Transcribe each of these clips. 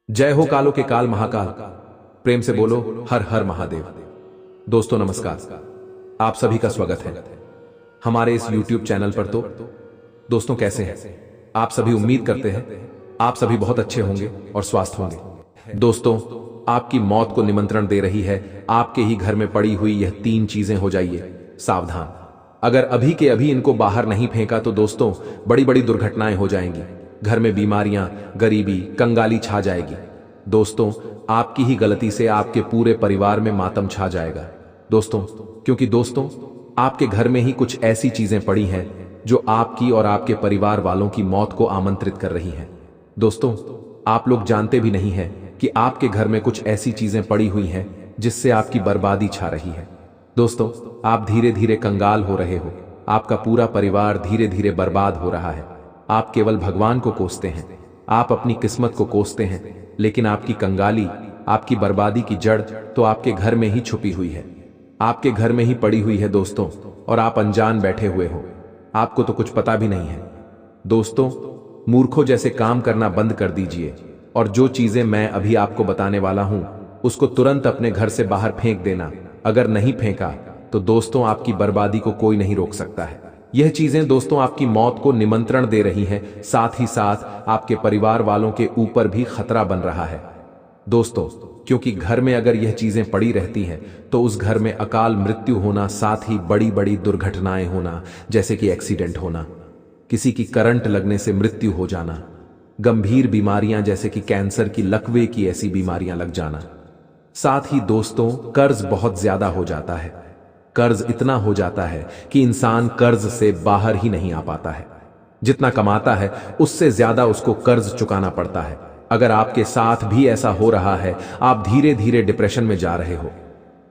जय हो कालो के काल महाकाल। प्रेम से बोलो हर हर महादेव। दोस्तों नमस्कार, आप सभी का स्वागत है हमारे इस YouTube चैनल पर। तो दोस्तों कैसे हैं आप सभी? उम्मीद करते हैं आप सभी बहुत अच्छे होंगे और स्वस्थ होंगे। दोस्तों, आपकी मौत को निमंत्रण दे रही है आपके ही घर में पड़ी हुई यह 3 चीजें। हो जाइए सावधान। अगर अभी के अभी इनको बाहर नहीं फेंका तो दोस्तों बड़ी बड़ी दुर्घटनाएं हो जाएंगी। घर में बीमारियां, गरीबी, कंगाली छा जाएगी। दोस्तों, आपकी ही गलती से आपके पूरे परिवार में मातम छा जाएगा। दोस्तों, क्योंकि दोस्तों आपके घर में ही कुछ ऐसी चीजें पड़ी हैं जो आपकी और आपके परिवार वालों की मौत को आमंत्रित कर रही हैं। दोस्तों, आप लोग जानते भी नहीं हैं कि आपके घर में कुछ ऐसी चीजें पड़ी हुई हैं जिससे आपकी बर्बादी छा रही है। दोस्तों, आप धीरे धीरे कंगाल हो रहे हो। आपका पूरा परिवार धीरे धीरे बर्बाद हो रहा है। आप केवल भगवान को कोसते हैं, आप अपनी किस्मत को कोसते हैं, लेकिन आपकी कंगाली, आपकी बर्बादी की जड़ तो आपके घर में ही छुपी हुई है, आपके घर में ही पड़ी हुई है दोस्तों। और आप अनजान बैठे हुए हो, आपको तो कुछ पता भी नहीं है। दोस्तों, मूर्खों जैसे काम करना बंद कर दीजिए और जो चीजें मैं अभी आपको बताने वाला हूं उसको तुरंत अपने घर से बाहर फेंक देना। अगर नहीं फेंका तो दोस्तों आपकी बर्बादी को कोई नहीं रोक सकता है। यह चीजें दोस्तों आपकी मौत को निमंत्रण दे रही हैं, साथ ही साथ आपके परिवार वालों के ऊपर भी खतरा बन रहा है। दोस्तों, क्योंकि घर में अगर यह चीजें पड़ी रहती हैं तो उस घर में अकाल मृत्यु होना, साथ ही बड़ी बड़ी दुर्घटनाएं होना, जैसे कि एक्सीडेंट होना, किसी की करंट लगने से मृत्यु हो जाना, गंभीर बीमारियां जैसे कि कैंसर की, लकवे की ऐसी बीमारियां लग जाना। साथ ही दोस्तों कर्ज बहुत ज्यादा हो जाता है। कर्ज इतना हो जाता है कि इंसान कर्ज से बाहर ही नहीं आ पाता है। जितना कमाता है उससे ज्यादा उसको कर्ज चुकाना पड़ता है। अगर आपके साथ भी ऐसा हो रहा है, आप धीरे धीरे डिप्रेशन में जा रहे हो,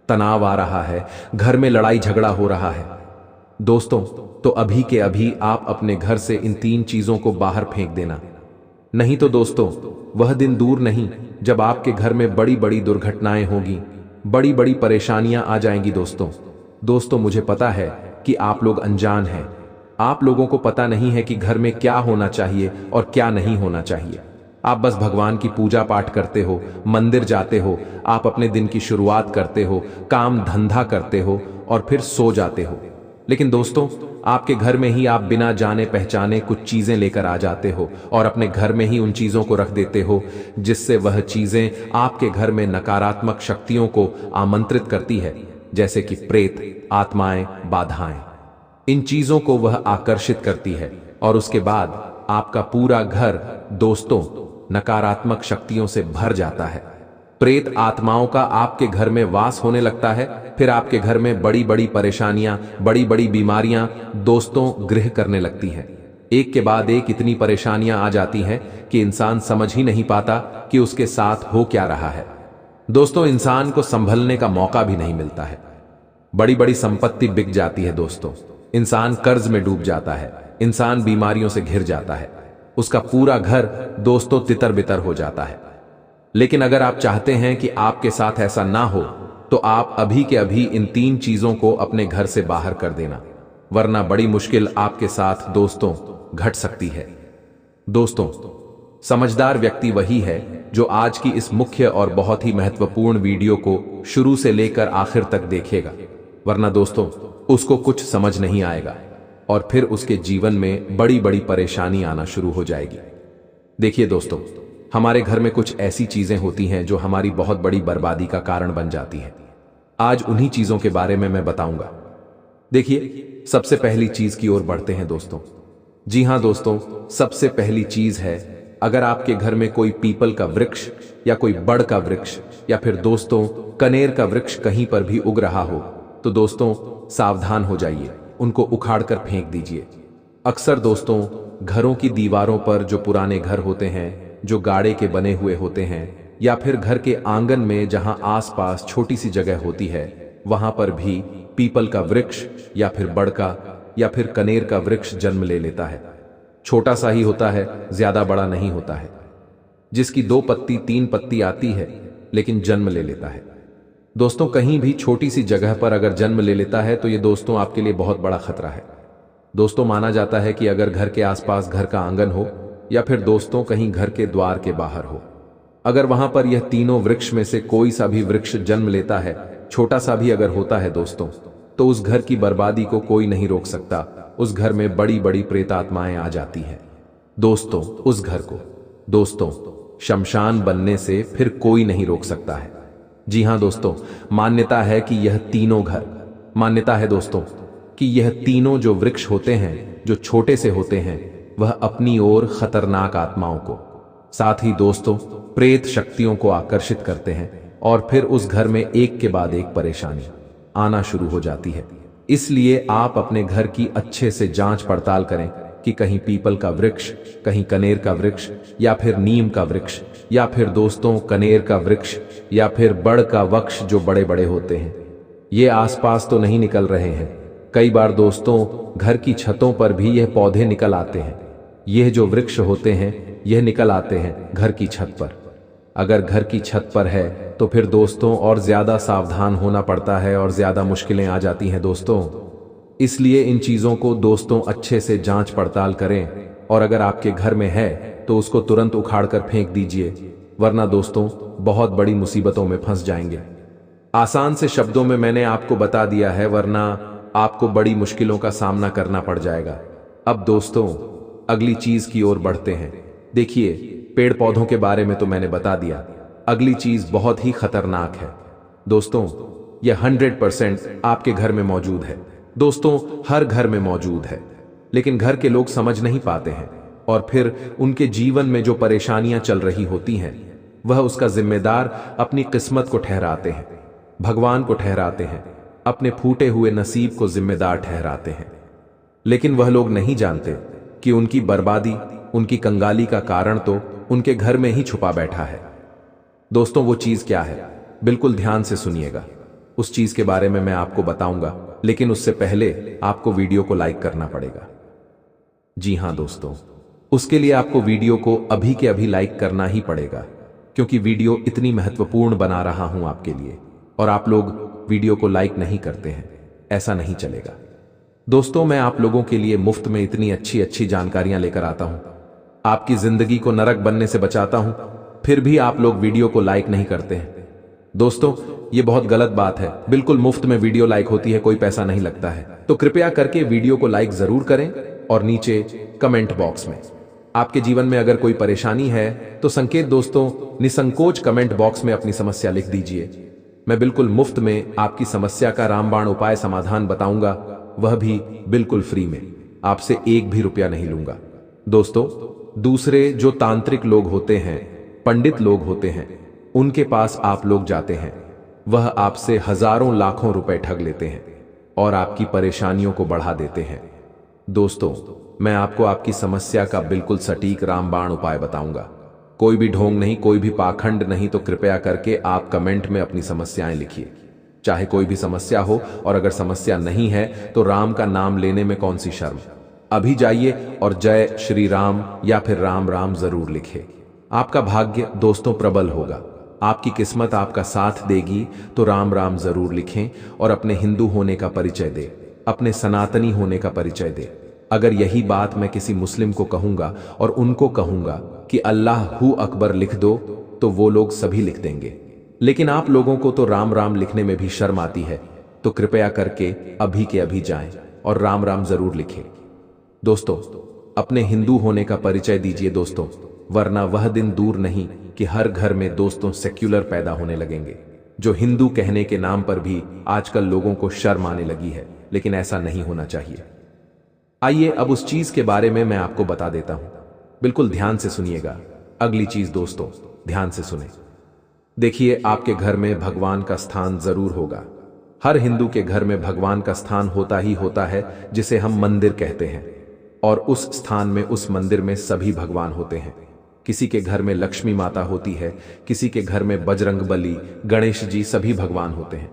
तनाव आ रहा है, घर में लड़ाई झगड़ा हो रहा है, दोस्तों तो अभी के अभी आप अपने घर से इन 3 चीजों को बाहर फेंक देना। नहीं तो दोस्तों वह दिन दूर नहीं जब आपके घर में बड़ी बड़ी दुर्घटनाएं होगी, बड़ी बड़ी परेशानियां आ जाएंगी। दोस्तों मुझे पता है कि आप लोग अनजान हैं। आप लोगों को पता नहीं है कि घर में क्या होना चाहिए और क्या नहीं होना चाहिए। आप बस भगवान की पूजा पाठ करते हो, मंदिर जाते हो, आप अपने दिन की शुरुआत करते हो, काम धंधा करते हो और फिर सो जाते हो। लेकिन दोस्तों आपके घर में ही आप बिना जाने पहचाने कुछ चीजें लेकर आ जाते हो और अपने घर में ही उन चीजों को रख देते हो, जिससे वह चीजें आपके घर में नकारात्मक शक्तियों को आमंत्रित करती है, जैसे कि प्रेत, आत्माएं, बाधाएं। इन चीजों को वह आकर्षित करती है और उसके बाद आपका पूरा घर दोस्तों नकारात्मक शक्तियों से भर जाता है। प्रेत आत्माओं का आपके घर में वास होने लगता है। फिर आपके घर में बड़ी बड़ी परेशानियां, बड़ी बड़ी बीमारियां दोस्तों गृह करने लगती हैं। एक के बाद एक इतनी परेशानियां आ जाती हैं कि इंसान समझ ही नहीं पाता कि उसके साथ हो क्या रहा है। दोस्तों, इंसान को संभलने का मौका भी नहीं मिलता है। बड़ी बड़ी संपत्ति बिक जाती है दोस्तों, इंसान कर्ज में डूब जाता है, इंसान बीमारियों से घिर जाता है, उसका पूरा घर दोस्तों तितर बितर हो जाता है। लेकिन अगर आप चाहते हैं कि आपके साथ ऐसा ना हो तो आप अभी के अभी इन 3 चीजों को अपने घर से बाहर कर देना, वरना बड़ी मुश्किल आपके साथ दोस्तों घट सकती है। दोस्तों, समझदार व्यक्ति वही है जो आज की इस मुख्य और बहुत ही महत्वपूर्ण वीडियो को शुरू से लेकर आखिर तक देखेगा, वरना दोस्तों उसको कुछ समझ नहीं आएगा और फिर उसके जीवन में बड़ी बड़ी परेशानी आना शुरू हो जाएगी। देखिए दोस्तों, हमारे घर में कुछ ऐसी चीजें होती हैं जो हमारी बहुत बड़ी बर्बादी का कारण बन जाती हैं। आज उन्हीं चीजों के बारे में मैं बताऊंगा। देखिए, सबसे पहली चीज की ओर बढ़ते हैं दोस्तों। जी हां दोस्तों, सबसे पहली चीज है, अगर आपके घर में कोई पीपल का वृक्ष या कोई बड़ का वृक्ष या फिर दोस्तों कनेर का वृक्ष कहीं पर भी उग रहा हो तो दोस्तों सावधान हो जाइए, उनको उखाड़ कर फेंक दीजिए। अक्सर दोस्तों घरों की दीवारों पर, जो पुराने घर होते हैं, जो गाड़े के बने हुए होते हैं, या फिर घर के आंगन में जहां आसपास छोटी सी जगह होती है, वहां पर भी पीपल का वृक्ष या फिर बड़ का या फिर कनेर का वृक्ष जन्म ले लेता है। छोटा सा ही होता है, ज्यादा बड़ा नहीं होता है, जिसकी 2 पत्ती 3 पत्ती आती है, लेकिन जन्म ले लेता है। दोस्तों कहीं भी छोटी सी जगह पर अगर जन्म ले लेता है तो ये दोस्तों आपके लिए बहुत बड़ा खतरा है। दोस्तों माना जाता है कि अगर घर के आसपास घर का आंगन हो या फिर दोस्तों कहीं घर के द्वार के बाहर हो, अगर वहां पर यह तीनों वृक्ष में से कोई सा भी वृक्ष जन्म लेता है, छोटा सा भी अगर होता है दोस्तों, तो उस घर की बर्बादी को कोई नहीं रोक सकता। उस घर में बड़ी बड़ी प्रेतात्माएं आ जाती हैं दोस्तों। उस घर को दोस्तों शमशान बनने से फिर कोई नहीं रोक सकता है। जी हां दोस्तों, मान्यता है कि यह तीनों घर, मान्यता है दोस्तों कि यह तीनों जो वृक्ष होते हैं, जो छोटे से होते हैं, वह अपनी ओर खतरनाक आत्माओं को, साथ ही दोस्तों प्रेत शक्तियों को आकर्षित करते हैं और फिर उस घर में एक के बाद एक परेशानी आना शुरू हो जाती है। इसलिए आप अपने घर की अच्छे से जांच पड़ताल करें कि कहीं पीपल का वृक्ष, कहीं कनेर का वृक्ष, या फिर नीम का वृक्ष, या फिर दोस्तों कनेर का वृक्ष, या फिर बड़ का वृक्ष जो बड़े बड़े होते हैं, ये आसपास तो नहीं निकल रहे हैं। कई बार दोस्तों घर की छतों पर भी यह पौधे निकल आते हैं। यह जो वृक्ष होते हैं यह निकल आते हैं घर की छत पर। अगर घर की छत पर है तो फिर दोस्तों और ज्यादा सावधान होना पड़ता है और ज्यादा मुश्किलें आ जाती हैं दोस्तों। इसलिए इन चीजों को दोस्तों अच्छे से जांच पड़ताल करें, और अगर आपके घर में है तो उसको तुरंत उखाड़ कर फेंक दीजिए, वरना दोस्तों बहुत बड़ी मुसीबतों में फंस जाएंगे। आसान से शब्दों में मैंने आपको बता दिया है, वरना आपको बड़ी मुश्किलों का सामना करना पड़ जाएगा। अब दोस्तों अगली चीज की ओर बढ़ते हैं। देखिए, पेड़ पौधों के बारे में तो मैंने बता दिया, अगली चीज बहुत ही खतरनाक है दोस्तों। यह 100% आपके घर में मौजूद है दोस्तों, हर घर में मौजूद है, लेकिन घर के लोग समझ नहीं पाते हैं और फिर उनके जीवन में जो परेशानियां चल रही होती हैं, वह उसका जिम्मेदार अपनी किस्मत को ठहराते हैं, भगवान को ठहराते हैं, अपने फूटे हुए नसीब को जिम्मेदार ठहराते हैं। लेकिन वह लोग नहीं जानते कि उनकी बर्बादी, उनकी कंगाली का कारण तो उनके घर में ही छुपा बैठा है। दोस्तों वो चीज क्या है, बिल्कुल ध्यान से सुनिएगा। उस चीज के बारे में मैं आपको बताऊंगा, लेकिन उससे पहले आपको वीडियो को लाइक करना पड़ेगा। जी हां दोस्तों, उसके लिए आपको वीडियो को अभी के अभी लाइक करना ही पड़ेगा, क्योंकि वीडियो इतनी महत्वपूर्ण बना रहा हूं आपके लिए, और आप लोग वीडियो को लाइक नहीं करते हैं, ऐसा नहीं चलेगा। दोस्तों मैं आप लोगों के लिए मुफ्त में इतनी अच्छी अच्छी जानकारियां लेकर आता हूं, आपकी जिंदगी को नरक बनने से बचाता हूं, फिर भी आप लोग वीडियो को लाइक नहीं करते हैं। दोस्तों ये बहुत गलत बात है। बिल्कुल मुफ्त में वीडियो लाइक होती है, कोई पैसा नहीं लगता है। तो कृपया करके वीडियो को लाइक जरूर करें, और नीचे कमेंट बॉक्स में आपके जीवन में अगर कोई परेशानी है तो संकेत दोस्तों निसंकोच कमेंट बॉक्स में अपनी समस्या लिख दीजिए। मैं बिल्कुल मुफ्त में आपकी समस्या का रामबाण उपाय समाधान बताऊंगा, वह भी बिल्कुल फ्री में, आपसे एक भी रुपया नहीं लूंगा। दोस्तों दूसरे जो तांत्रिक लोग होते हैं, पंडित लोग होते हैं, उनके पास आप लोग जाते हैं, वह आपसे हजारों लाखों रुपए ठग लेते हैं और आपकी परेशानियों को बढ़ा देते हैं। दोस्तों मैं आपको आपकी समस्या का बिल्कुल सटीक रामबाण उपाय बताऊंगा, कोई भी ढोंग नहीं, कोई भी पाखंड नहीं। तो कृपया करके आप कमेंट में अपनी समस्याएं लिखिए, चाहे कोई भी समस्या हो, और अगर समस्या नहीं है तो राम का नाम लेने में कौन सी शर्म। अभी जाइए और जय श्री राम या फिर राम राम जरूर लिखे। आपका भाग्य दोस्तों प्रबल होगा, आपकी किस्मत आपका साथ देगी। तो राम राम जरूर लिखें और अपने हिंदू होने का परिचय दे, अपने सनातनी होने का परिचय दे। अगर यही बात मैं किसी मुस्लिम को कहूंगा और उनको कहूंगा कि अल्लाह हू अकबर लिख दो, तो वो लोग सभी लिख देंगे। लेकिन आप लोगों को तो राम राम लिखने में भी शर्म आती है, तो कृपया करके अभी के अभी जाएं और राम राम जरूर लिखें। दोस्तों अपने हिंदू होने का परिचय दीजिए दोस्तों, वरना वह दिन दूर नहीं कि हर घर में दोस्तों सेक्युलर पैदा होने लगेंगे, जो हिंदू कहने के नाम पर भी आजकल लोगों को शर्म आने लगी है। लेकिन ऐसा नहीं होना चाहिए। आइए अब उस चीज के बारे में मैं आपको बता देता हूं, बिल्कुल ध्यान से सुनिएगा। अगली चीज दोस्तों ध्यान से सुने। देखिए आपके घर में भगवान का स्थान जरूर होगा। हर हिंदू के घर में भगवान का स्थान होता ही होता है, जिसे हम मंदिर कहते हैं, और उस स्थान में, उस मंदिर में सभी भगवान होते हैं। किसी के घर में लक्ष्मी माता होती है, किसी के घर में बजरंग बली, गणेश जी, सभी भगवान होते हैं।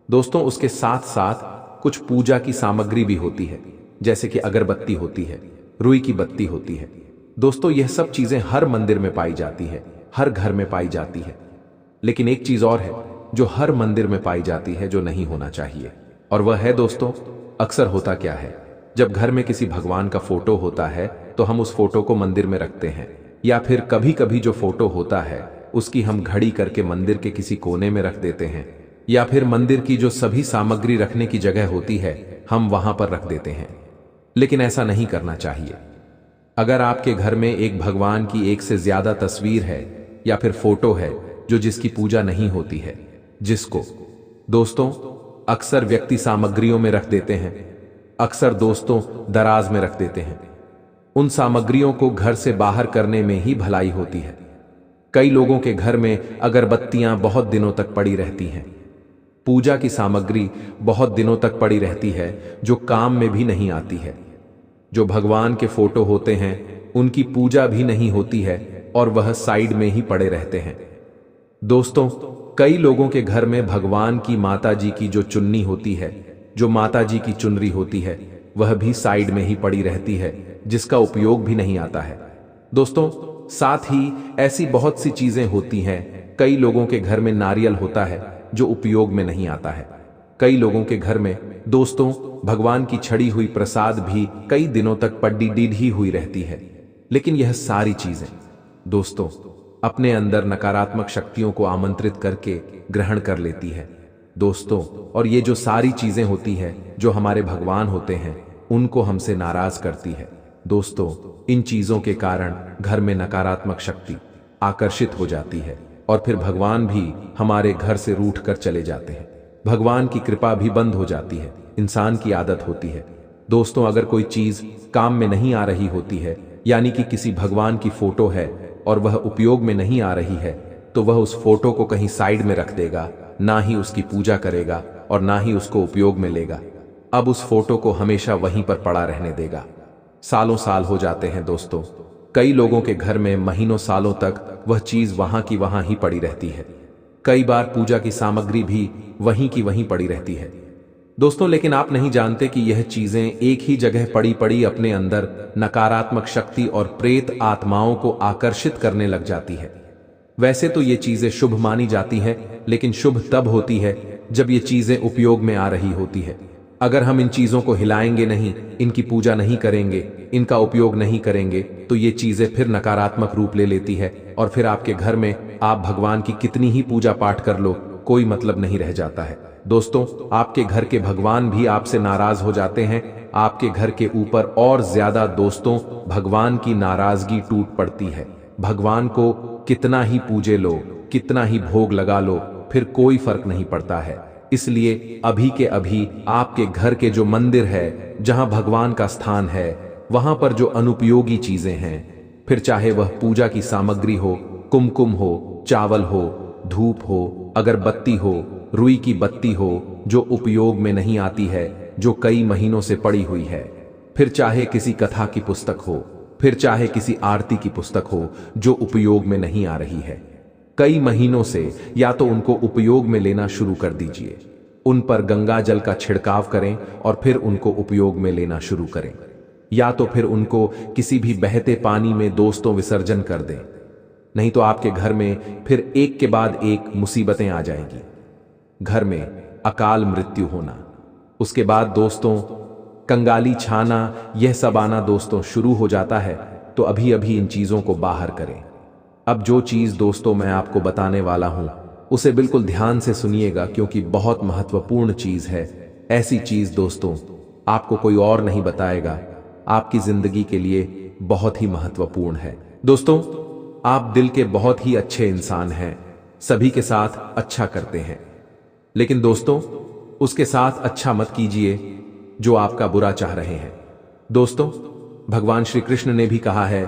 दोस्तों उसके साथ साथ कुछ पूजा की सामग्री भी होती है, जैसे कि अगरबत्ती होती है, रुई की बत्ती होती है। दोस्तों यह सब चीजें हर मंदिर में पाई जाती है, हर घर में पाई जाती है। लेकिन एक चीज और है जो हर मंदिर में पाई जाती है, जो नहीं होना चाहिए, और वह है दोस्तों, अक्सर होता क्या है, जब घर में किसी भगवान का फोटो होता है तो हम उस फोटो को मंदिर में रखते हैं, या फिर कभी कभी जो फोटो होता है उसकी हम घड़ी करके मंदिर के किसी कोने में रख देते हैं, या फिर मंदिर की जो सभी सामग्री रखने की जगह होती है हम वहां पर रख देते हैं। लेकिन ऐसा नहीं करना चाहिए। अगर आपके घर में एक भगवान की एक से ज्यादा तस्वीर है या फिर फोटो है जो जिसकी पूजा नहीं होती है, जिसको दोस्तों अक्सर व्यक्ति सामग्रियों में रख देते हैं, अक्सर दोस्तों दराज में रख देते हैं, उन सामग्रियों को घर से बाहर करने में ही भलाई होती है। कई लोगों के घर में अगरबत्तियां बहुत दिनों तक पड़ी रहती हैं, पूजा की सामग्री बहुत दिनों तक पड़ी रहती है जो काम में भी नहीं आती है। जो भगवान के फोटो होते हैं उनकी पूजा भी नहीं होती है और वह साइड में ही पड़े रहते हैं। दोस्तों कई लोगों के घर में भगवान की माता जी की जो चुन्नी होती है, जो माता जी की चुनरी होती है, वह भी साइड में ही पड़ी रहती है, जिसका उपयोग भी नहीं आता है। दोस्तों साथ ही ऐसी बहुत सी चीजें होती हैं। कई लोगों के घर में नारियल होता है जो उपयोग में नहीं आता है। कई लोगों के घर में दोस्तों भगवान की छड़ी हुई प्रसाद भी कई दिनों तक पड़ी ही हुई रहती है। लेकिन यह सारी चीजें दोस्तों अपने अंदर नकारात्मक शक्तियों को आमंत्रित करके ग्रहण कर लेती है दोस्तों। और ये जो सारी चीजें होती है जो हमारे भगवान होते हैं उनको हमसे नाराज करती है दोस्तों। इन चीजों के कारण घर में नकारात्मक शक्ति आकर्षित हो जाती है और फिर भगवान भी हमारे घर से रूठ कर चले जाते हैं। भगवान की कृपा भी बंद हो जाती है। इंसान की आदत होती है दोस्तों, अगर कोई चीज काम में नहीं आ रही होती है, यानी कि किसी भगवान की फोटो है और वह उपयोग में नहीं आ रही है, तो वह उस फोटो को कहीं साइड में रख देगा, ना ही उसकी पूजा करेगा और ना ही उसको उपयोग में लेगा। अब उस फोटो को हमेशा वहीं पर पड़ा रहने देगा। सालों साल हो जाते हैं दोस्तों, कई लोगों के घर में महीनों सालों तक वह चीज वहां की वहां ही पड़ी रहती है। कई बार पूजा की सामग्री भी वहीं की वहीं पड़ी रहती है दोस्तों। लेकिन आप नहीं जानते कि यह चीजें एक ही जगह पड़ी पड़ी अपने अंदर नकारात्मक शक्ति और प्रेत आत्माओं को आकर्षित करने लग जाती है। वैसे तो ये चीजें शुभ मानी जाती है, लेकिन शुभ तब होती है जब ये चीजें उपयोग में आ रही होती है। अगर हम इन चीजों को हिलाएंगे नहीं, इनकी पूजा नहीं करेंगे, इनका उपयोग नहीं करेंगे, तो ये चीजें फिर नकारात्मक रूप ले लेती है और फिर आपके घर में आप भगवान की कितनी ही पूजा पाठ कर लो, कोई मतलब नहीं रह जाता है दोस्तों। आपके घर के भगवान भी आपसे नाराज हो जाते हैं। आपके घर के ऊपर और ज्यादा दोस्तों भगवान की नाराजगी टूट पड़ती है। भगवान को कितना ही पूजे लो, कितना ही भोग लगा लो, फिर कोई फर्क नहीं पड़ता है। इसलिए अभी के अभी आपके घर के जो मंदिर है, जहां भगवान का स्थान है, वहां पर जो अनुपयोगी चीजें हैं, फिर चाहे वह पूजा की सामग्री हो, कुमकुम हो, चावल हो, धूप हो, अगरबत्ती हो, रुई की बत्ती हो, जो उपयोग में नहीं आती है, जो कई महीनों से पड़ी हुई है, फिर चाहे किसी कथा की पुस्तक हो, फिर चाहे किसी आरती की पुस्तक हो जो उपयोग में नहीं आ रही है, कई महीनों से, या तो उनको उपयोग में लेना शुरू कर दीजिए। उन पर गंगा जल का छिड़काव करें और फिर उनको उपयोग में लेना शुरू करें, या तो फिर उनको किसी भी बहते पानी में दोस्तों विसर्जन कर दें। नहीं तो आपके घर में फिर एक के बाद एक मुसीबतें आ जाएंगी। घर में अकाल मृत्यु होना, उसके बाद दोस्तों कंगाली छाना, यह सब आना दोस्तों शुरू हो जाता है। तो अभी अभी इन चीजों को बाहर करें। अब जो चीज दोस्तों मैं आपको बताने वाला हूं उसे बिल्कुल ध्यान से सुनिएगा, क्योंकि बहुत महत्वपूर्ण चीज है। ऐसी चीज दोस्तों आपको कोई और नहीं बताएगा, आपकी जिंदगी के लिए बहुत ही महत्वपूर्ण है। दोस्तों आप दिल के बहुत ही अच्छे इंसान हैं, सभी के साथ अच्छा करते हैं, लेकिन दोस्तों उसके साथ अच्छा मत कीजिए जो आपका बुरा चाह रहे हैं। दोस्तों भगवान श्री कृष्ण ने भी कहा है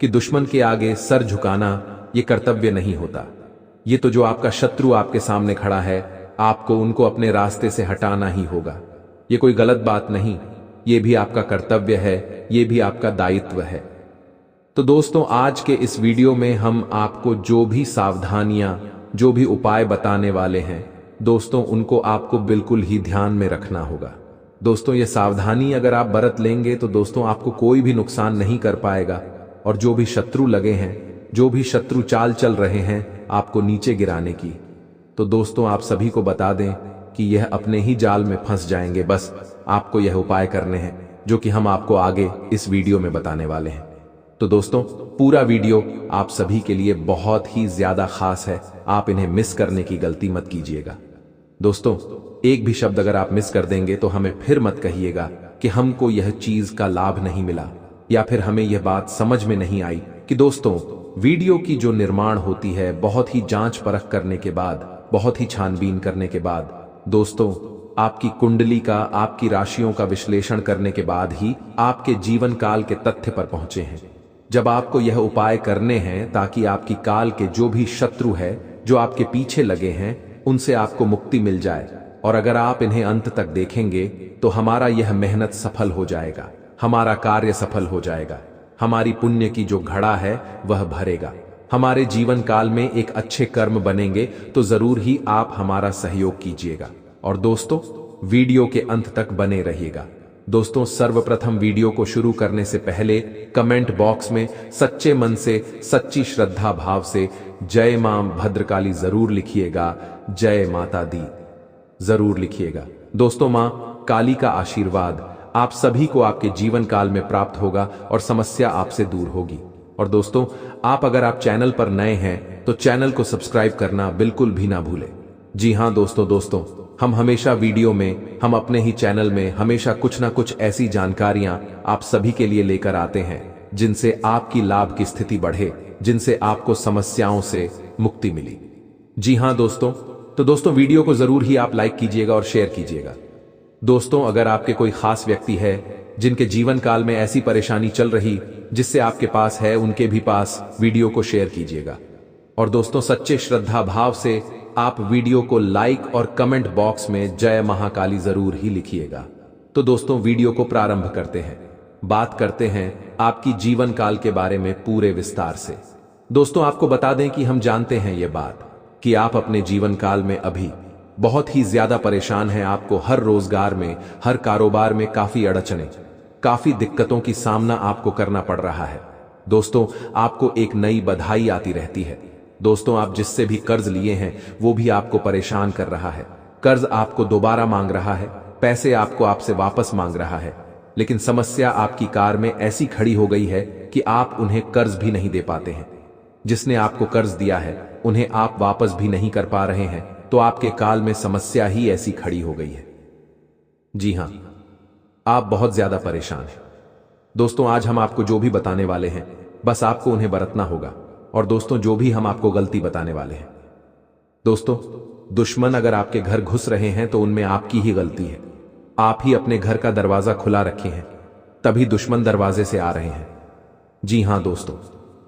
कि दुश्मन के आगे सर झुकाना यह कर्तव्य नहीं होता। ये तो जो आपका शत्रु आपके सामने खड़ा है, आपको उनको अपने रास्ते से हटाना ही होगा। ये कोई गलत बात नहीं, ये भी आपका कर्तव्य है, ये भी आपका दायित्व है। तो दोस्तों आज के इस वीडियो में हम आपको जो भी सावधानियां, जो भी उपाय बताने वाले हैं दोस्तों, उनको आपको बिल्कुल ही ध्यान में रखना होगा। दोस्तों ये सावधानी अगर आप बरत लेंगे तो दोस्तों आपको कोई भी नुकसान नहीं कर पाएगा, और जो भी शत्रु लगे हैं, जो भी शत्रु चाल चल रहे हैं आपको नीचे गिराने की, तो दोस्तों आप सभी को बता दें कि यह अपने ही जाल में फंस जाएंगे। बस आपको यह उपाय करने हैं जो कि हम आपको आगे इस वीडियो में बताने वाले हैं। तो दोस्तों पूरा वीडियो आप सभी के लिए बहुत ही ज्यादा खास है, आप इन्हें मिस करने की गलती मत कीजिएगा। दोस्तों एक भी शब्द अगर आप मिस कर देंगे तो हमें फिर मत कहिएगा कि हमको यह चीज का लाभ नहीं मिला, या फिर हमें यह बात समझ में नहीं आई कि दोस्तों वीडियो की जो निर्माण होती है बहुत ही जांच परख करने के बाद, बहुत ही छानबीन करने के बाद, दोस्तों आपकी कुंडली का, आपकी राशियों का विश्लेषण करने के बाद ही आपके जीवन काल के तथ्य पर पहुंचे हैं। जब आपको यह उपाय करने हैं ताकि आपकी काल के जो भी शत्रु है, जो आपके पीछे लगे हैं, उनसे आपको मुक्ति मिल जाए, और अगर आप इन्हें अंत तक देखेंगे तो हमारा यह मेहनत सफल हो जाएगा, हमारा कार्य सफल हो जाएगा, हमारी पुण्य की जो घड़ा है वह भरेगा, हमारे जीवन काल में एक अच्छे कर्म बनेंगे, तो जरूर ही आप हमारा सहयोग कीजिएगा। और दोस्तों वीडियो के अंत तक बने रहिएगा। दोस्तों सर्वप्रथम वीडियो को शुरू करने से पहले कमेंट बॉक्स में सच्चे मन से, सच्ची श्रद्धा भाव से जय मां भद्रकाली जरूर लिखिएगा, जय माता दी जरूर लिखिएगा। दोस्तों मां काली का आशीर्वाद आप सभी को आपके जीवन काल में प्राप्त होगा और समस्या आपसे दूर होगी। और दोस्तों अगर आप चैनल पर नए हैं तो चैनल को सब्सक्राइब करना बिल्कुल भी ना भूलें। जी हां दोस्तों हम हमेशा वीडियो में, हम अपने ही चैनल में हमेशा कुछ ना कुछ ऐसी जानकारियां आप सभी के लिए लेकर आते हैं जिनसे आपकी लाभ की स्थिति बढ़े, जिनसे आपको समस्याओं से मुक्ति मिली। जी हां दोस्तों वीडियो को जरूर ही आप लाइक कीजिएगा और शेयर कीजिएगा। दोस्तों अगर आपके कोई खास व्यक्ति है जिनके जीवन काल में ऐसी परेशानी चल रही जिससे आपके पास है, उनके भी पास वीडियो को शेयर कीजिएगा। और दोस्तों सच्चे श्रद्धा भाव से आप वीडियो को लाइक और कमेंट बॉक्स में जय महाकाली जरूर ही लिखिएगा। तो दोस्तों वीडियो को प्रारंभ करते हैं, बात करते हैं आपकी जीवन काल के बारे में पूरे विस्तार से। दोस्तों आपको बता दें कि हम जानते हैं ये बात कि आप अपने जीवन काल में अभी बहुत ही ज्यादा परेशान हैं, आपको हर रोजगार में, हर कारोबार में काफी अड़चने, काफी दिक्कतों की सामना आपको करना पड़ रहा है। दोस्तों आपको एक नई बधाई आती रहती है। दोस्तों आप जिससे भी कर्ज लिए हैं वो भी आपको परेशान कर रहा है, कर्ज आपको दोबारा मांग रहा है, पैसे आपसे वापस मांग रहा है, लेकिन समस्या आपकी कार में ऐसी खड़ी हो गई है कि आप उन्हें कर्ज भी नहीं दे पाते हैं। जिसने आपको कर्ज दिया है उन्हें आप वापस भी नहीं कर पा रहे हैं, तो आपके काल में समस्या ही ऐसी खड़ी हो गई है। जी हां आप बहुत ज्यादा परेशान हैं। दोस्तों आज हम आपको जो भी बताने वाले हैं बस आपको उन्हें बरतना होगा। और दोस्तों जो भी हम आपको गलती बताने वाले हैं, दोस्तों दुश्मन अगर आपके घर घुस रहे हैं तो उनमें आपकी ही गलती है। आप ही अपने घर का दरवाजा खुला रखे हैं, तभी दुश्मन दरवाजे से आ रहे हैं। जी हां दोस्तों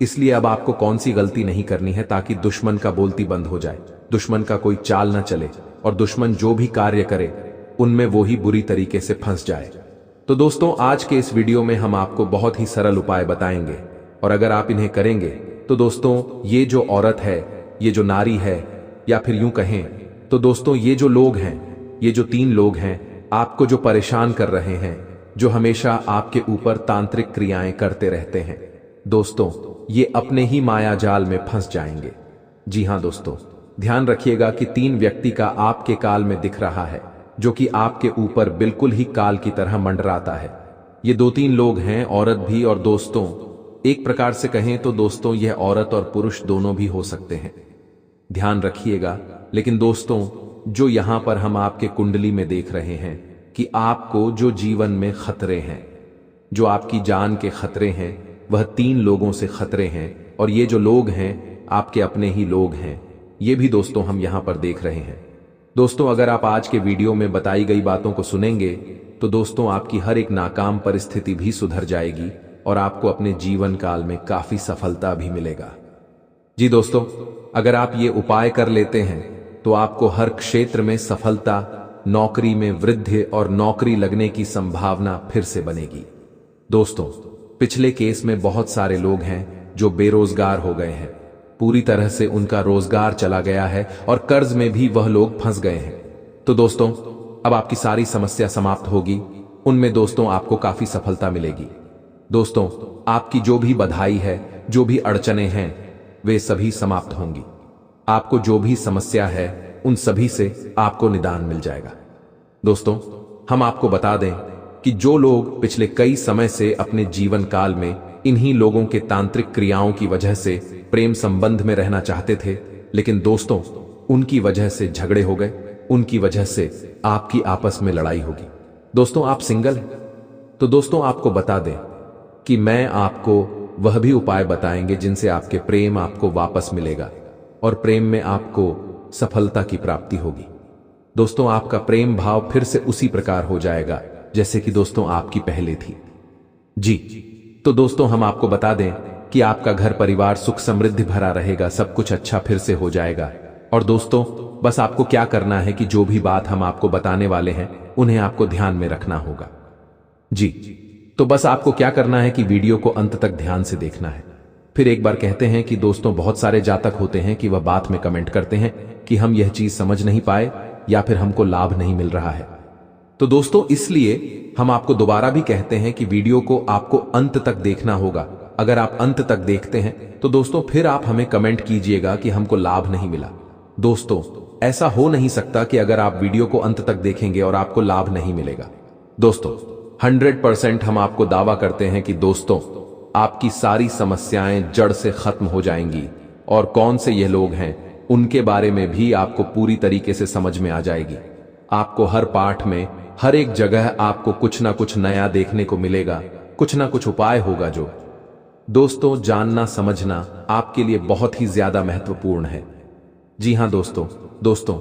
इसलिए अब आपको कौन सी गलती नहीं करनी है ताकि दुश्मन का बोलती बंद हो जाए, दुश्मन का कोई चाल न चले, और दुश्मन जो भी कार्य करे उनमें वो ही बुरी तरीके से फंस जाए। तो दोस्तों आज के इस वीडियो में हम आपको बहुत ही सरल उपाय बताएंगे, और अगर आप इन्हें करेंगे तो दोस्तों ये जो औरत है, ये जो नारी है, या फिर यूं कहें तो दोस्तों ये जो लोग हैं, ये जो 3 लोग हैं आपको जो परेशान कर रहे हैं, जो हमेशा आपके ऊपर तांत्रिक क्रियाएं करते रहते हैं, दोस्तों ये अपने ही माया जाल में फंस जाएंगे। जी हां दोस्तों ध्यान रखिएगा कि 3 व्यक्ति का आपके काल में दिख रहा है जो कि आपके ऊपर बिल्कुल ही काल की तरह मंडराता है। ये 2-3 लोग हैं, औरत भी, और दोस्तों एक प्रकार से कहें तो दोस्तों यह औरत और पुरुष दोनों भी हो सकते हैं, ध्यान रखिएगा। लेकिन दोस्तों जो यहां पर हम आपके कुंडली में देख रहे हैं कि आपको जो जीवन में खतरे हैं, जो आपकी जान के खतरे हैं, वह 3 लोगों से खतरे हैं, और ये जो लोग हैं आपके अपने ही लोग हैं, ये भी दोस्तों हम यहां पर देख रहे हैं। दोस्तों अगर आप आज के वीडियो में बताई गई बातों को सुनेंगे तो दोस्तों आपकी हर एक नाकाम परिस्थिति भी सुधर जाएगी और आपको अपने जीवन काल में काफी सफलता भी मिलेगा। जी दोस्तों अगर आप ये उपाय कर लेते हैं तो आपको हर क्षेत्र में सफलता, नौकरी में वृद्धि और नौकरी लगने की संभावना फिर से बनेगी। दोस्तों पिछले केस में बहुत सारे लोग हैं जो बेरोजगार हो गए हैं, पूरी तरह से उनका रोजगार चला गया है और कर्ज में भी वह लोग फंस गए हैं। तो दोस्तों अब आपकी सारी समस्या समाप्त होगी, उनमें दोस्तों आपको काफी सफलता मिलेगी। दोस्तों आपकी जो भी बधाई है, जो भी अड़चने हैं, वे सभी समाप्त होंगी। आपको जो भी समस्या है उन सभी से आपको निदान मिल जाएगा। दोस्तों हम आपको बता दें कि जो लोग पिछले कई समय से अपने जीवन काल में इन्हीं लोगों के तांत्रिक क्रियाओं की वजह से प्रेम संबंध में रहना चाहते थे, लेकिन दोस्तों उनकी वजह से झगड़े हो गए, उनकी वजह से आपकी आपस में लड़ाई होगी। दोस्तों आप सिंगल हैं तो दोस्तों आपको बता दें कि मैं आपको वह भी उपाय बताएंगे जिनसे आपके प्रेम आपको वापस मिलेगा और प्रेम में आपको सफलता की प्राप्ति होगी। दोस्तों आपका प्रेम भाव फिर से उसी प्रकार हो जाएगा जैसे कि दोस्तों आपकी पहले थी। जी तो दोस्तों हम आपको बता दें कि आपका घर परिवार सुख समृद्धि भरा रहेगा, सब कुछ अच्छा फिर से हो जाएगा। और दोस्तों बस आपको क्या करना है कि जो भी बात हम आपको बताने वाले हैं उन्हें आपको ध्यान में रखना होगा। जी तो बस आपको क्या करना है कि वीडियो को अंत तक ध्यान से देखना है। फिर एक बार कहते हैं कि दोस्तों बहुत सारे जातक होते हैं कि वह बात में कमेंट करते हैं कि हम यह चीज समझ नहीं पाए या फिर हमको लाभ नहीं मिल रहा है। तो दोस्तों इसलिए हम आपको दोबारा भी कहते हैं कि वीडियो को आपको अंत तक देखना होगा। अगर आप अंत तक देखते हैं तो दोस्तों फिर आप हमें कमेंट कीजिएगा कि हमको लाभ नहीं मिला। दोस्तों ऐसा हो नहीं सकता कि अगर आप वीडियो को अंत तक देखेंगे और आपको लाभ नहीं मिलेगा। दोस्तों 100% हम आपको दावा करते हैं कि दोस्तों आपकी सारी समस्याएं जड़ से खत्म हो जाएंगी और कौन से ये लोग हैं उनके बारे में भी आपको पूरी तरीके से समझ में आ जाएगी। आपको हर पाठ में हर एक जगह आपको कुछ ना कुछ नया देखने को मिलेगा, कुछ ना कुछ उपाय होगा जो दोस्तों जानना समझना आपके लिए बहुत ही ज्यादा महत्वपूर्ण है। जी हां दोस्तों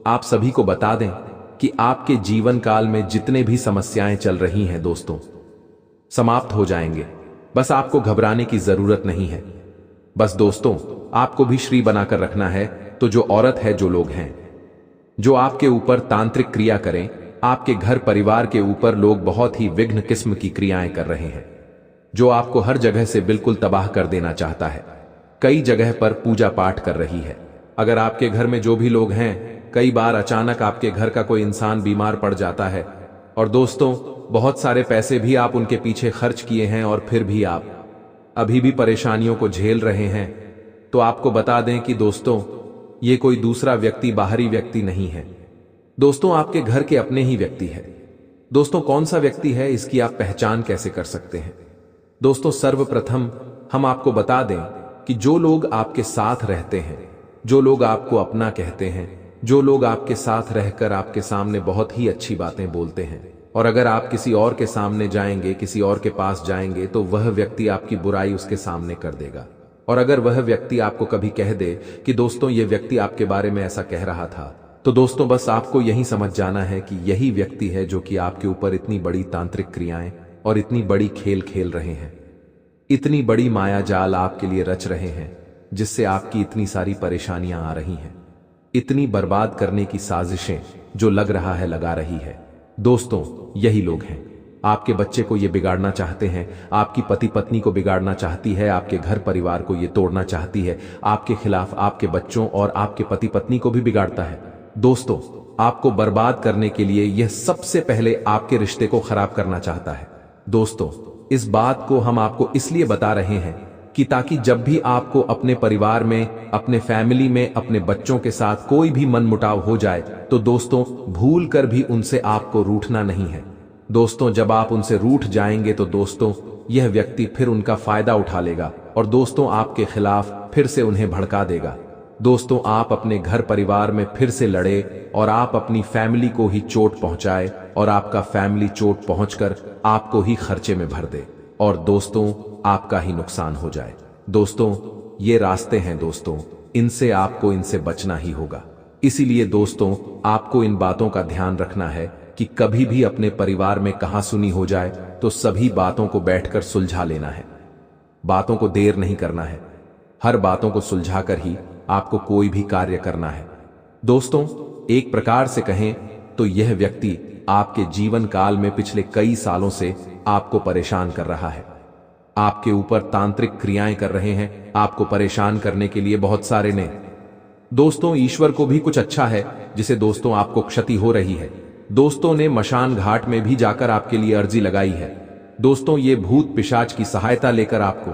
आप सभी को बता दें कि आपके जीवन काल में जितने भी समस्याएं चल रही हैं दोस्तों समाप्त हो जाएंगे। बस आपको घबराने की जरूरत नहीं है। बस दोस्तों आपको भी श्री बनाकर रखना है। तो जो औरत है, जो लोग हैं जो आपके ऊपर तांत्रिक क्रिया करें, आपके घर परिवार के ऊपर लोग बहुत ही विघ्न किस्म की क्रियाएं कर रहे हैं, जो आपको हर जगह से बिल्कुल तबाह कर देना चाहता है, कई जगह पर पूजा पाठ कर रही है। अगर आपके घर में जो भी लोग हैं, कई बार अचानक आपके घर का कोई इंसान बीमार पड़ जाता है और दोस्तों बहुत सारे पैसे भी आप उनके पीछे खर्च किए हैं और फिर भी आप अभी भी परेशानियों को झेल रहे हैं, तो आपको बता दें कि दोस्तों ये कोई दूसरा व्यक्ति, बाहरी व्यक्ति नहीं है। दोस्तों आपके घर के अपने ही व्यक्ति है। दोस्तों कौन सा व्यक्ति है, इसकी आप पहचान कैसे कर सकते हैं? दोस्तों सर्वप्रथम हम आपको बता दें कि जो लोग आपके साथ रहते हैं, जो लोग आपको अपना कहते हैं, जो लोग आपके साथ रहकर आपके सामने बहुत ही अच्छी बातें बोलते हैं, और अगर आप किसी और के सामने जाएंगे, किसी और के पास जाएंगे तो वह व्यक्ति आपकी बुराई उसके सामने कर देगा। और अगर वह व्यक्ति आपको कभी कह दे कि दोस्तों ये व्यक्ति आपके बारे में ऐसा कह रहा था, तो दोस्तों बस आपको यही समझ जाना है कि यही व्यक्ति है जो कि आपके ऊपर इतनी बड़ी तांत्रिक क्रियाएं और इतनी बड़ी खेल खेल रहे हैं, इतनी बड़ी माया जाल आपके लिए रच रहे हैं, जिससे आपकी इतनी सारी परेशानियां आ रही हैं, इतनी बर्बाद करने की साजिशें जो लग रहा है लगा रही है। दोस्तों यही लोग हैं। आपके बच्चे को ये बिगाड़ना चाहते हैं, आपकी पति पत्नी को बिगाड़ना चाहती है, आपके घर परिवार को ये तोड़ना चाहती है, आपके खिलाफ आपके बच्चों और आपके पति पत्नी को भी बिगाड़ता है। दोस्तों आपको बर्बाद करने के लिए यह सबसे पहले आपके रिश्ते को खराब करना चाहता है। दोस्तों इस बात को हम आपको इसलिए बता रहे हैं कि ताकि जब भी आपको अपने परिवार में, अपने फैमिली में, अपने बच्चों के साथ कोई भी मनमुटाव हो जाए तो दोस्तों भूल कर भी उनसे आपको रूठना नहीं है। दोस्तों जब आप उनसे रूठ जाएंगे तो दोस्तों यह व्यक्ति फिर उनका फायदा उठा लेगा और दोस्तों आपके खिलाफ फिर से उन्हें भड़का देगा। दोस्तों आप अपने घर परिवार में फिर से लड़े और आप अपनी फैमिली को ही चोट पहुंचाए और आपका फैमिली चोट पहुंचकर आपको ही खर्चे में भर दे और दोस्तों आपका ही नुकसान हो जाए। दोस्तों ये रास्ते हैं दोस्तों, इनसे बचना ही होगा। इसीलिए दोस्तों आपको इन बातों का ध्यान रखना है कि कभी भी अपने परिवार में कहासुनी हो जाए तो सभी बातों को बैठकर सुलझा लेना है। बातों को देर नहीं करना है, हर बातों को सुलझाकर ही आपको कोई भी कार्य करना है। दोस्तों एक प्रकार से कहें तो यह व्यक्ति आपके जीवन काल में पिछले कई सालों से आपको परेशान कर रहा है, आपके ऊपर तांत्रिक क्रियाएं कर रहे हैं, आपको परेशान करने के लिए बहुत सारे ने। दोस्तों ईश्वर को भी कुछ अच्छा है जिसे दोस्तों आपको क्षति हो रही है। दोस्तों ने मशान घाट में भी जाकर आपके लिए अर्जी लगाई है। दोस्तों ये भूत पिशाच की सहायता लेकर आपको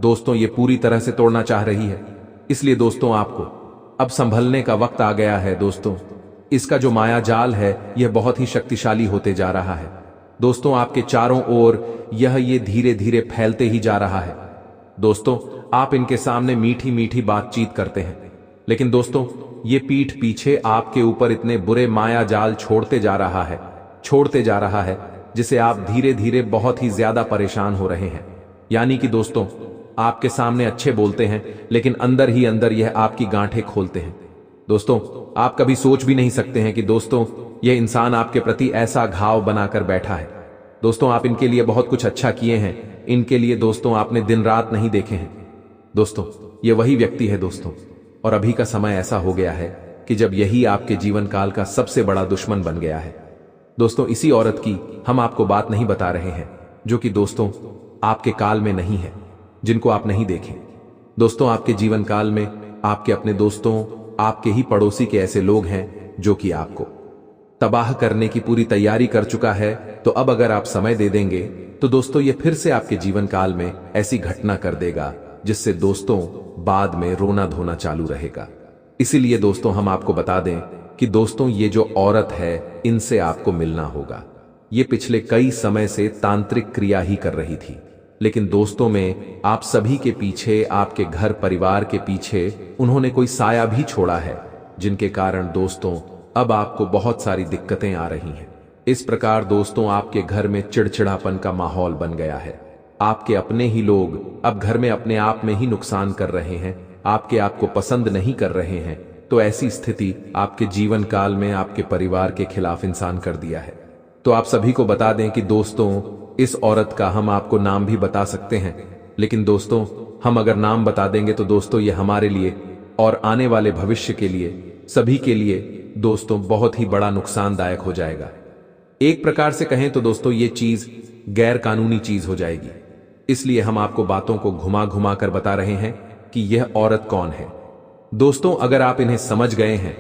दोस्तों ये पूरी तरह से तोड़ना चाह रही है। इसलिए दोस्तों आपको अब संभलने का वक्त आ गया है। दोस्तों इसका जो माया जाल है यह बहुत ही शक्तिशाली होते जा रहा है। दोस्तों आपके चारों ओर ये धीरे धीरे फैलते ही जा रहा है। दोस्तों आप इनके सामने मीठी मीठी बातचीत करते हैं, लेकिन दोस्तों ये पीठ पीछे आपके ऊपर इतने बुरे माया जाल छोड़ते जा रहा है जिसे आप धीरे धीरे बहुत ही ज्यादा परेशान हो रहे हैं। यानी कि दोस्तों आपके सामने अच्छे बोलते हैं, लेकिन अंदर ही अंदर यह आपकी गांठें खोलते हैं। दोस्तों आप कभी सोच भी नहीं सकते हैं कि दोस्तों यह इंसान आपके प्रति ऐसा घाव बनाकर बैठा है। दोस्तों आप इनके लिए बहुत कुछ अच्छा किए हैं, इनके लिए दोस्तों आपने दिन रात नहीं देखे हैं। दोस्तों ये वही व्यक्ति है दोस्तों, और अभी का समय ऐसा हो गया है कि जब यही आपके जीवन काल का सबसे बड़ा दुश्मन बन गया है। दोस्तों इसी औरत की हम आपको बात नहीं बता रहे हैं, जो कि दोस्तों आपके काल में नहीं है, जिनको आप नहीं देखें। दोस्तों आपके जीवन काल में आपके अपने दोस्तों, आपके ही पड़ोसी के ऐसे लोग हैं जो कि आपको तबाह करने की पूरी तैयारी कर चुका है। तो अब अगर आप समय दे देंगे तो दोस्तों ये फिर से आपके जीवन काल में ऐसी घटना कर देगा जिससे दोस्तों बाद में रोना धोना चालू रहेगा। इसीलिए दोस्तों हम आपको बता दें कि दोस्तों ये जो औरत है इनसे आपको मिलना होगा। ये पिछले कई समय से तांत्रिक क्रिया ही कर रही थी, लेकिन दोस्तों में आप सभी के पीछे, आपके घर परिवार के पीछे उन्होंने कोई साया भी छोड़ा है, जिनके कारण दोस्तों अब आपको बहुत सारी दिक्कतें आ रही हैं। इस प्रकार दोस्तों आपके घर में चिड़चिड़ापन का माहौल बन गया है। आपके अपने ही लोग अब घर में अपने आप में ही नुकसान कर रहे हैं, आपको पसंद नहीं कर रहे हैं। तो ऐसी स्थिति आपके जीवन काल में आपके परिवार के खिलाफ इंसान कर दिया है। तो आप सभी को बता दें कि दोस्तों इस औरत का हम आपको नाम भी बता सकते हैं, लेकिन दोस्तों हम अगर नाम बता देंगे तो दोस्तों ये हमारे लिए और आने वाले भविष्य के लिए, सभी के लिए दोस्तों बहुत ही बड़ा नुकसानदायक हो जाएगा। एक प्रकार से कहें तो दोस्तों ये चीज गैर कानूनी चीज हो जाएगी। इसलिए हम आपको बातों को घुमा घुमा कर बता रहे हैं कि यह औरत कौन है। दोस्तों अगर आप इन्हें समझ गए हैं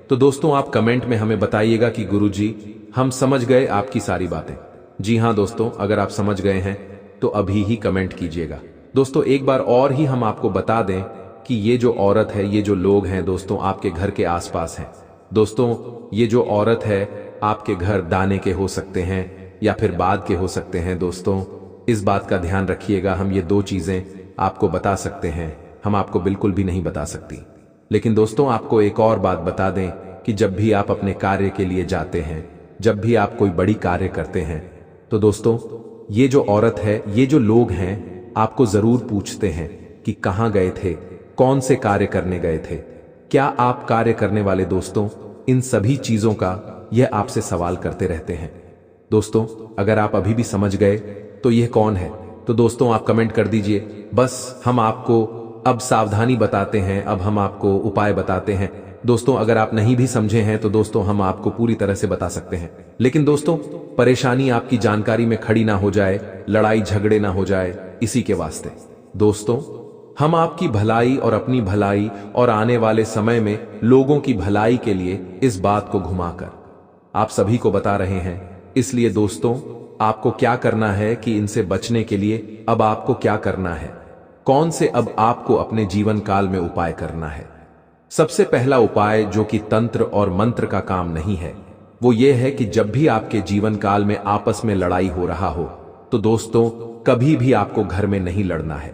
तो दोस्तों आप कमेंट में हमें बताइएगा कि गुरुजी हम समझ गए आपकी सारी बातें। जी हां दोस्तों, अगर आप समझ गए हैं तो अभी ही कमेंट कीजिएगा। दोस्तों एक बार और ही हम आपको बता दें कि ये जो औरत है, ये जो लोग हैं दोस्तों आपके घर के आसपास हैं। दोस्तों ये जो औरत है आपके घर दाने के हो सकते हैं या फिर बाद के हो सकते हैं। दोस्तों इस बात का ध्यान रखिएगा, हम ये दो चीजें आपको बता सकते हैं, हम आपको बिल्कुल भी नहीं बता सकती। लेकिन दोस्तों आपको एक और बात बता दें कि जब भी आप अपने कार्य के लिए जाते हैं, जब भी आप कोई बड़ी कार्य करते हैं, तो दोस्तों ये जो औरत है, ये जो लोग हैं आपको जरूर पूछते हैं कि कहां गए थे, कौन से कार्य करने गए थे, क्या आप कार्य करने वाले। दोस्तों इन सभी चीजों का यह आपसे सवाल करते रहते हैं। दोस्तों अगर आप अभी भी समझ गए तो यह कौन है, तो दोस्तों आप कमेंट कर दीजिए। बस हम आपको अब सावधानी बताते हैं, अब हम आपको उपाय बताते हैं। दोस्तों अगर आप नहीं भी समझे हैं तो दोस्तों हम आपको पूरी तरह से बता सकते हैं, लेकिन दोस्तों परेशानी आपकी जानकारी में खड़ी ना हो जाए, लड़ाई झगड़े ना हो जाए, इसी के वास्ते दोस्तों हम आपकी भलाई और अपनी भलाई और आने वाले समय में लोगों की भलाई के लिए इस बात को घुमाकर आप सभी को बता रहे हैं। इसलिए दोस्तों आपको क्या करना है कि इनसे बचने के लिए अब आपको क्या करना है, कौन से अब आपको अपने जीवन काल में उपाय करना है। सबसे पहला उपाय जो कि तंत्र और मंत्र का काम नहीं है, वो ये है कि जब भी आपके जीवन काल में आपस में लड़ाई हो रहा हो तो दोस्तों कभी भी आपको घर में नहीं लड़ना है।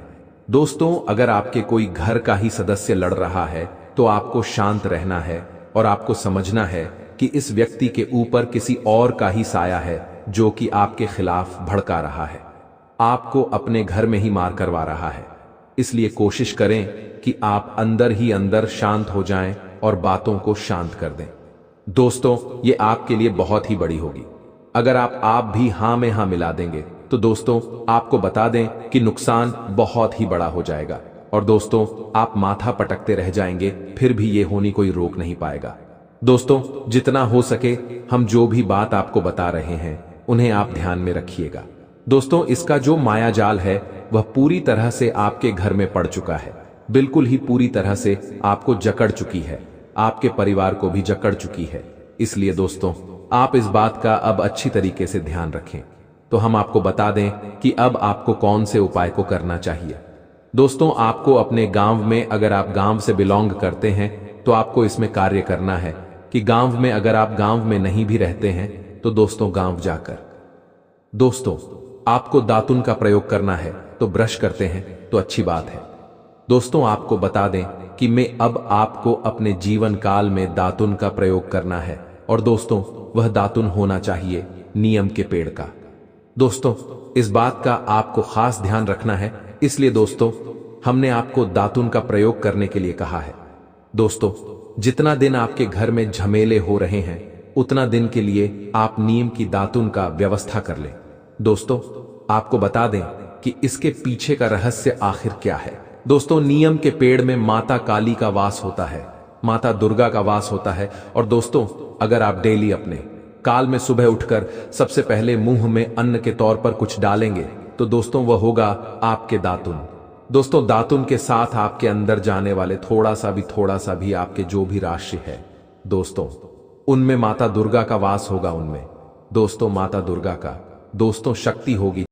दोस्तों अगर आपके कोई घर का ही सदस्य लड़ रहा है तो आपको शांत रहना है और आपको समझना है कि इस व्यक्ति के ऊपर किसी और का ही साया है जो कि आपके खिलाफ भड़का रहा है, आपको अपने घर में ही मार करवा रहा है। इसलिए कोशिश करें कि आप अंदर ही अंदर शांत हो जाएं और बातों को शांत कर दें। दोस्तों ये आपके लिए बहुत ही बड़ी होगी। अगर आप भी हां में हां मिला देंगे तो दोस्तों आपको बता दें कि नुकसान बहुत ही बड़ा हो जाएगा और दोस्तों आप माथा पटकते रह जाएंगे, फिर भी ये होनी कोई रोक नहीं पाएगा। दोस्तों जितना हो सके हम जो भी बात आपको बता रहे हैं उन्हें आप ध्यान में रखिएगा। दोस्तों इसका जो माया जाल है वह पूरी तरह से आपके घर में पड़ चुका है, बिल्कुल ही पूरी तरह से आपको जकड़ चुकी है, आपके परिवार को भी जकड़ चुकी है। इसलिए दोस्तों आप इस बात का अब अच्छी तरीके से ध्यान रखें। तो हम आपको बता दें कि अब आपको कौन से उपाय को करना चाहिए। दोस्तों आपको अपने गांव में, अगर आप गांव से बिलोंग करते हैं तो आपको इसमें कार्य करना है कि गांव में, अगर आप गांव में नहीं भी रहते हैं तो दोस्तों गांव जाकर दोस्तों, आपको दातुन का प्रयोग करना है तो ब्रश करते हैं तो अच्छी बात है। दोस्तों, आपको बता दें कि मैं अब आपको अपने जीवन काल में दातुन का प्रयोग करना है, और दोस्तों वह दातुन होना चाहिए नीम के पेड़ का। दोस्तों, इस बात का आपको खास ध्यान रखना है, इसलिए दोस्तों हमने आपको दातुन का प्रयोग करने के लिए कहा है। दोस्तों, जितना दिन आपके घर में झमेले हो रहे हैं उतना दिन के लिए आप नीम की दातुन का व्यवस्था कर लें। दोस्तों, आपको बता दें कि इसके पीछे का रहस्य आखिर क्या है। दोस्तों, नीम के पेड़ में माता काली का वास होता है, माता दुर्गा का वास होता है। और दोस्तों, अगर आप डेली अपने काल में सुबह उठकर सबसे पहले मुंह में अन्न के तौर पर कुछ डालेंगे तो दोस्तों वह होगा आपके दातुन। दोस्तों, दातुन के साथ आपके अंदर जाने वाले थोड़ा सा भी आपके जो भी राशि है दोस्तों, उनमें माता दुर्गा का वास होगा। उनमें दोस्तों माता दुर्गा का दोस्तों शक्ति होगी।